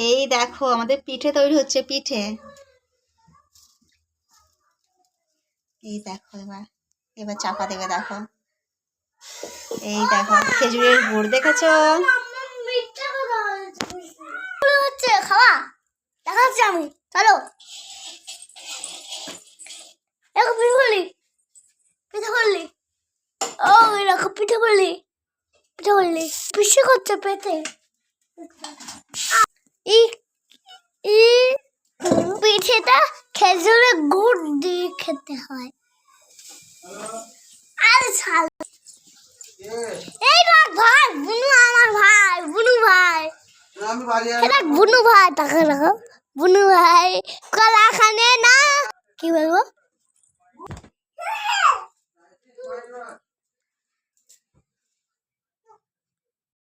এই দেখো আমাদের পিঠে তৈরি হচ্ছে, পিঠে। এই দেখো এবার এবার চাপা দেবে, দেখো। এই দেখো খেজুরের গুড়, দেখেছো? খাওয়া দেখাচ্ছি আমি, চলো। দেখো পিঠে করলি, পিঠে করলি, ও দেখো পিঠে করলি, পিঠে করলি, পিঠে করছে পেটে। পিঠেটা খেজুরের গুড় দিয়ে খেতে হয়। আরে ছাল, এই ভাই বুনু, আমার ভাই বুনু ভাই, এটা বুনু ভাই, টাকা রাখো বুনু ভাই, কলা খানে না, কি বলবো।